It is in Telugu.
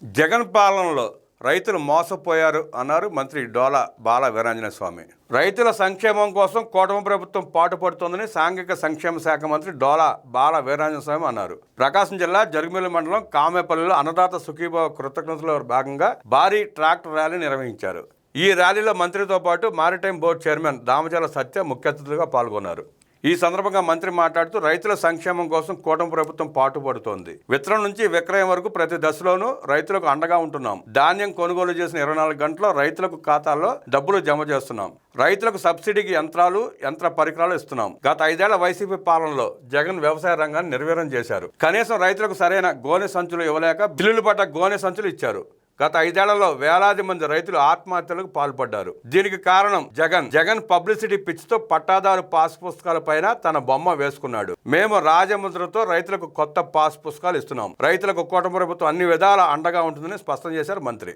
జగన్ పాలనలో రైతులు మోసపోయారు అన్నారు మంత్రి డోలా బాల వీరాంజనేయ స్వామి. రైతుల సంక్షేమం కోసం కూటమి ప్రభుత్వం పాటుపడుతోందని సాంఘిక సంక్షేమ శాఖ మంత్రి డోలా బాల వీరాంజనేయ స్వామి అన్నారు. ప్రకాశం జిల్లా జరుగుమిల్లి మండలం కామేపల్లిలో అన్నదాత సుఖీభావ కృతజ్ఞతలో భాగంగా భారీ ట్రాక్టర్ ర్యాలీ నిర్వహించారు. ఈ ర్యాలీలో మంత్రితో పాటు మారిటైమ్ బోర్డు చైర్మన్ దామచర్ల సత్య ముఖ్య అతిథులుగా పాల్గొన్నారు. ఈ సందర్భంగా మంత్రి మాట్లాడుతూ రైతుల సంక్షేమం కోసం కూటమి ప్రభుత్వం పాటుపడుతోంది. విత్తనం నుంచి విక్రయం వరకు ప్రతి దశలోనూ రైతులకు అండగా ఉంటున్నాం. ధాన్యం కొనుగోలు చేసిన 24 గంటల్లో రైతులకు ఖాతాల్లో డబ్బులు జమ చేస్తున్నాం. రైతులకు సబ్సిడీకి యంత్ర పరికరాలు ఇస్తున్నాం. గత 5 ఏళ్ల వైసీపీ పాలనలో జగన్ వ్యవసాయ రంగాన్ని నిర్వీర్యం చేశారు. కనీసం రైతులకు సరైన గోనె సంచులు ఇవ్వలేక బిల్లులు పట్ట గోనె సంచులు ఇచ్చారు. గత 5 ఏళ్లలో వేలాది మంది రైతులు ఆత్మహత్యలకు పాల్పడ్డారు. దీనికి కారణం జగన్ పబ్లిసిటీ పిచ్చితో పట్టాదారు పాస్ పుస్తకాల పైన తన బొమ్మ వేసుకున్నాడు. మేము రాజముద్రతో రైతులకు కొత్త పాస్ పుస్తకాలు ఇస్తున్నాం. రైతులకు కూటమి ప్రభుత్వం అన్ని విధాల అండగా ఉంటుందని స్పష్టం చేశారు మంత్రి.